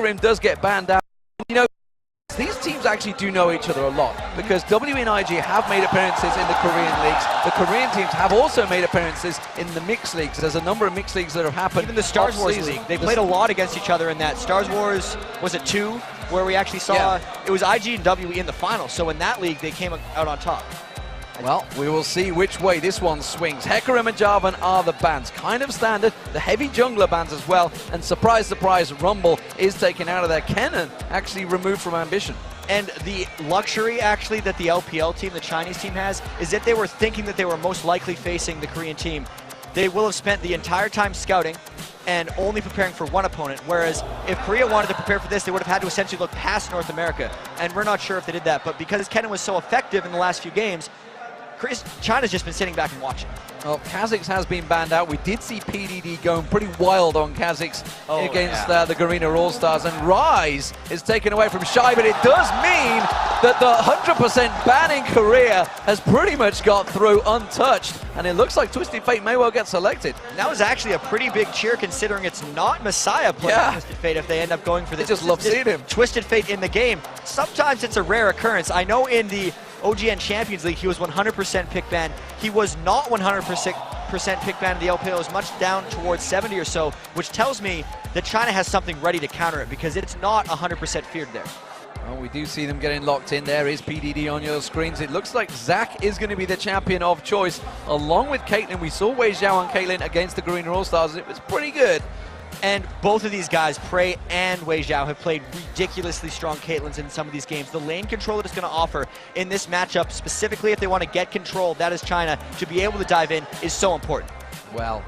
Hecarim does get banned out. You know, these teams actually do know each other a lot because W and IG have made appearances in the Korean leagues. The Korean teams have also made appearances in the mixed leagues. There's a number of mixed leagues that have happened. Even the Stars Wars League. They played a lot against each other in that. Stars Wars, was it 2? Where we actually saw it was IG and W in the final. So in that league, they came out on top. Well, we will see which way this one swings. Hecarim and Jarvan are the bans. Kind of standard. The heavy jungler bans as well. And surprise, surprise, Rumble is taken out of there. Kennen actually removed from Ambition. And the luxury, actually, that the LPL team, the Chinese team has, is that they were thinking that they were most likely facing the Korean team. They will have spent the entire time scouting and only preparing for one opponent, whereas if Korea wanted to prepare for this, they would have had to essentially look past North America. And we're not sure if they did that, but because Kennen was so effective in the last few games, China's just been sitting back and watching. Well, Kha'Zix has been banned out. We did see PDD going pretty wild on Kha'Zix against the Garena All-Stars, and Rise is taken away from Shy, but it does mean that the 100% ban in Korea has pretty much got through untouched, and it looks like Twisted Fate may well get selected. That was actually a pretty big cheer considering it's not Messiah playing Twisted Fate if they end up going for this. They just love seeing him. Twisted Fate in the game. Sometimes it's a rare occurrence. I know in the OGN Champions League, he was 100% pick ban. He was not 100% pick ban in the LPL. It was much down towards 70 or so, which tells me that China has something ready to counter it because it's not 100% feared there. Well, we do see them getting locked in. There is PDD on your screens. It looks like Zach is going to be the champion of choice, along with Caitlyn. We saw Wei Zhao and Caitlyn against the Garena All-Stars, and it was pretty good. And both of these guys, Prey and Wei Zhao, have played ridiculously strong Caitlyn's in some of these games. The lane control that it's going to offer in this matchup, specifically if they want to get control, that is China, to be able to dive in is so important. Well,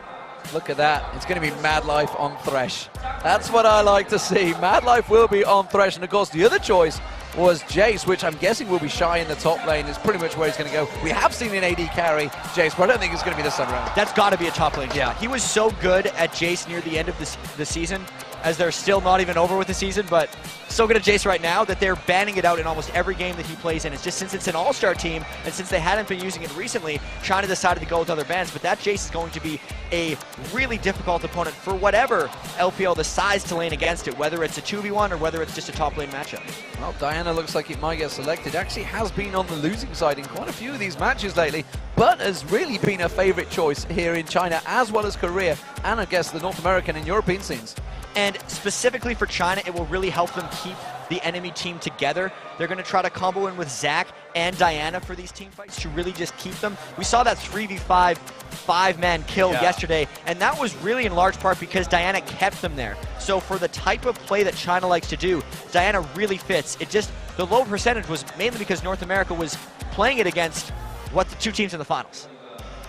look at that. It's going to be Mad Life on Thresh. That's what I like to see. Mad Life will be on Thresh. And, of course, the other choice was Jace, which I'm guessing will be Shy in the top lane. Is pretty much where he's going to go. We have seen an AD carry Jace, but I don't think it's going to be this time around. That's got to be a top lane. Yeah, he was so good at Jace near the end of the season, as they're still not even over with the season, but so good at Jace right now that they're banning it out in almost every game that he plays in. It's just since it's an all-star team, and since they hadn't been using it recently, China decided to go with other bans, but that Jace is going to be a really difficult opponent for whatever LPL decides to lane against it, whether it's a 2v1 or whether it's just a top lane matchup. Well, Diana looks like it might get selected. Actually has been on the losing side in quite a few of these matches lately, but has really been a favorite choice here in China, as well as Korea, and I guess the North American and European scenes. And specifically for China, it will really help them keep the enemy team together. They're going to try to combo in with Zach and Diana for these team fights to really just keep them. We saw that 3v5 5-man kill yesterday, and that was really in large part because Diana kept them there. So for the type of play that China likes to do, Diana really fits. It just, the low percentage was mainly because North America was playing it against the two teams in the finals.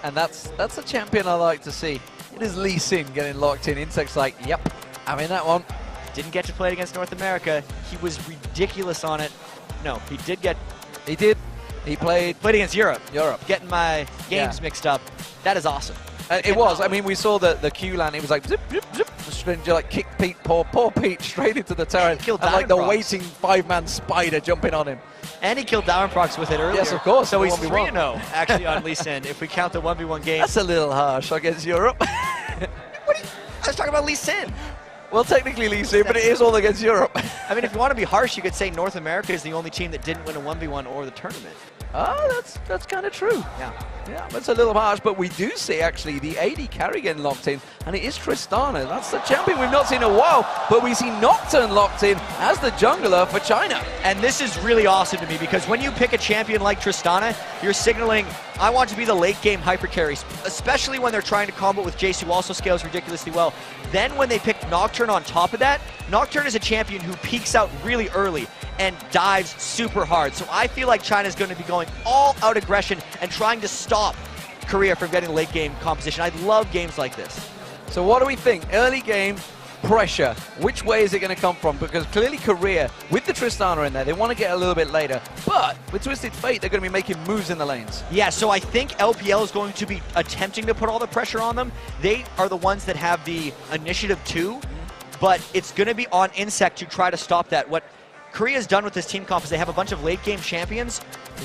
And that's a champion I like to see. It is Lee Sin getting locked in. Insect's like, yep, I'm in that one. Didn't get to play it against North America. He was ridiculous on it. No, he did get... He did. He played against Europe. Getting my games mixed up. That is awesome. It was. I mean, we saw the Q land. It was like zip, zip, zip. Just like kick Pete, poor Pete, straight into the turret. And like the waiting 5-man spider jumping on him. And he killed Diamondprox with it earlier. Yes, of course. So he's 3-0 actually on Lee Sin if we count the 1v1 game. That's a little harsh against Europe. I was talking about Lee Sin. Well, technically Lee Sin, but it is all against Europe. I mean, if you want to be harsh, you could say North America is the only team that didn't win a 1v1 or the tournament. Oh, that's kind of true. Yeah, that's a little harsh, but we do see actually the AD carry getting locked in, and it is Tristana. That's the champion we've not seen in a while, but we see Nocturne locked in as the jungler for China. And this is really awesome to me because when you pick a champion like Tristana, you're signaling, I want to be the late game hyper carry, especially when they're trying to combo with Jace, who also scales ridiculously well. Then when they pick Nocturne on top of that, Nocturne is a champion who peaks out really early and dives super hard. So I feel like China's going to be going all out aggression and trying to stop Korea from getting late game composition. I love games like this. So what do we think? Early game pressure. Which way is it going to come from? Because clearly Korea, with the Tristana in there, they want to get a little bit later. But with Twisted Fate, they're going to be making moves in the lanes. Yeah, so I think LPL is going to be attempting to put all the pressure on them. They are the ones that have the initiative too, but it's going to be on Insect to try to stop that. What Korea's done with this team comp is they have a bunch of late game champions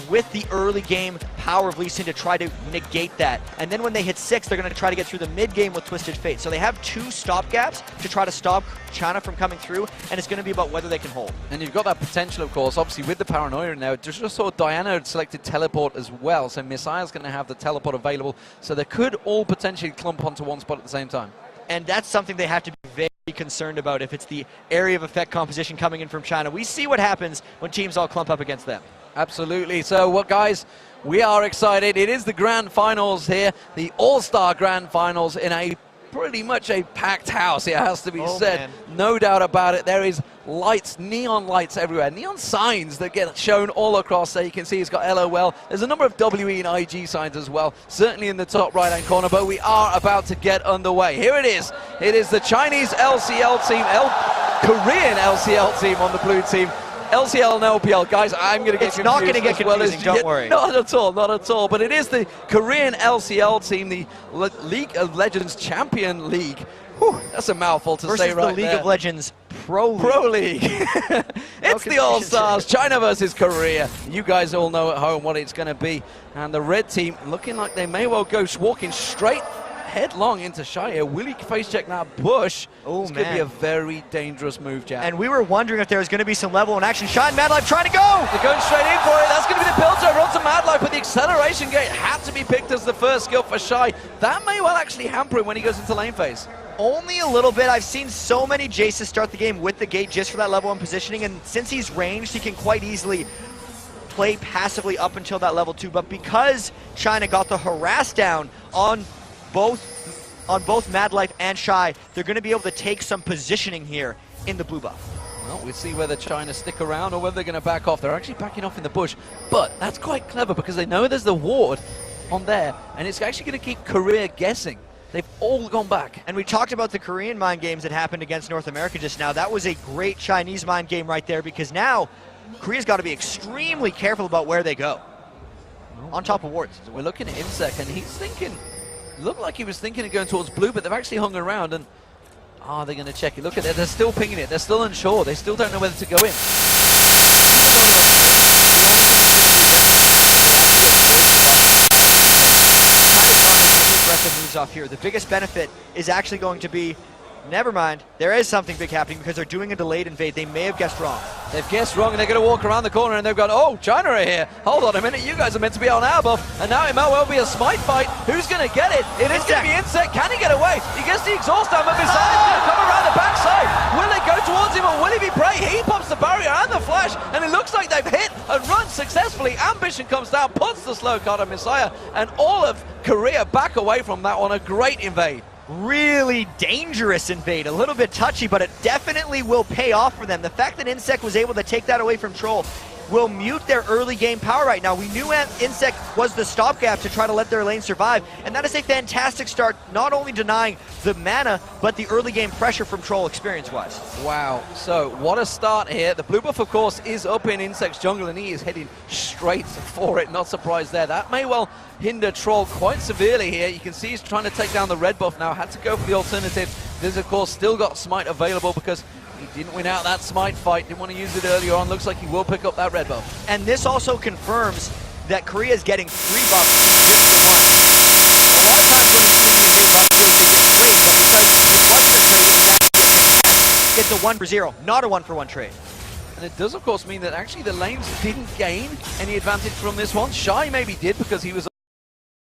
with the early game power of Lee Sin to try to negate that. And then when they hit 6, they're going to try to get through the mid game with Twisted Fate. So they have 2 stopgaps to try to stop China from coming through, and it's going to be about whether they can hold. And you've got that potential, of course, obviously with the paranoia now. Just saw Diana had selected teleport as well, so Messiah's going to have the teleport available, so they could all potentially clump onto one spot at the same time. And that's something they have to be very concerned about if it's the area of effect composition coming in from China. We see what happens when teams all clump up against them. Absolutely. So, what, guys, we are excited. It is the grand finals here, the all-star grand finals in a pretty much a packed house, it has to be said. Man. No doubt about it. There is lights, neon lights everywhere, neon signs that get shown all across there. You can see it's got LOL. There's a number of WE and IG signs as well, certainly in the top right-hand corner, but we are about to get underway. Here it is. It is the Chinese LCL team, Korean LCL team on the blue team. LCL and LPL, guys, I'm going to get confused. It's not going to get confusing, don't worry. Not at all, not at all. But it is the Korean LCL team, the League of Legends Champion League. Whew, that's a mouthful to say right there. Versus the League of Legends Pro League. It's the All-Stars, China versus Korea. You guys all know at home what it's going to be. And the red team looking like they may well go walking straight headlong into Shire. Will he face check that bush? Oh, this could be a very dangerous move, Jack. And we were wondering if there was going to be some level in action. Shine, Madlife trying to go! They're going straight in for it. That's going to be the build over onto Madlife, but the acceleration gate had to be picked as the first skill for Shy. That may well actually hamper him when he goes into lane phase. Only a little bit. I've seen so many Jaces start the game with the gate just for that level 1 positioning, and since he's ranged, he can quite easily play passively up until that level 2. But because China got the harass down on both Madlife and Shy, they're going to be able to take some positioning here in the blue buff. Well, we'll see whether China stick around or whether they're going to back off. They're actually backing off in the bush, but that's quite clever because they know there's the ward on there, and it's actually going to keep Korea guessing. They've all gone back. And we talked about the Korean mind games that happened against North America just now. That was a great Chinese mind game right there, because now Korea's got to be extremely careful about where they go. On top of wards. We're looking at Imsec, and he's thinking, looked like he was thinking of going towards blue, but they've actually hung around, and are they going to check it? Look at it, they're still pinging it, they're still unsure, they still don't know whether to go in. Moves off here. The biggest benefit is actually going to be, never mind, there is something big happening because they're doing a delayed invade. They may have guessed wrong. They've guessed wrong, and they're going to walk around the corner, and they've gone, oh, China are here. Hold on a minute, you guys are meant to be on our buff, and now it might well be a smite fight. Who's going to get it? It is going to be Insect. Can he get away? He gets the exhaust down, but Messiah's going to come around the backside. Will they go towards him, or will he be prey? He pops the barrier and the flash, and it looks like they've hit and run successfully. Ambition comes down, puts the slow card on Messiah, and all of Korea back away from that one. A great invade. Really dangerous invade, a little bit touchy, but it definitely will pay off for them. The fact that Insect was able to take that away from Troll will mute their early game power right now. We knew Insect was the stopgap to try to let their lane survive, and that is a fantastic start, not only denying the mana, but the early game pressure from Troll experience-wise. Wow, so what a start here. The blue buff, of course, is up in Insect's jungle, and he is heading straight for it. Not surprised there. That may well hinder Troll quite severely here. You can see he's trying to take down the red buff now. Had to go for the alternative. There's, of course, still got Smite available because he didn't win out that Smite fight. Didn't want to use it earlier on. Looks like he will pick up that red buff. And this also confirms that Korea is getting 3 buffs just for 1. A lot of times when a team uses buff kills, you get 3, but because it's 1 for trading, it's a 1 for 0, not a 1 for 1 trade. And it does, of course, mean that actually the lanes didn't gain any advantage from this one. Shy maybe did because he was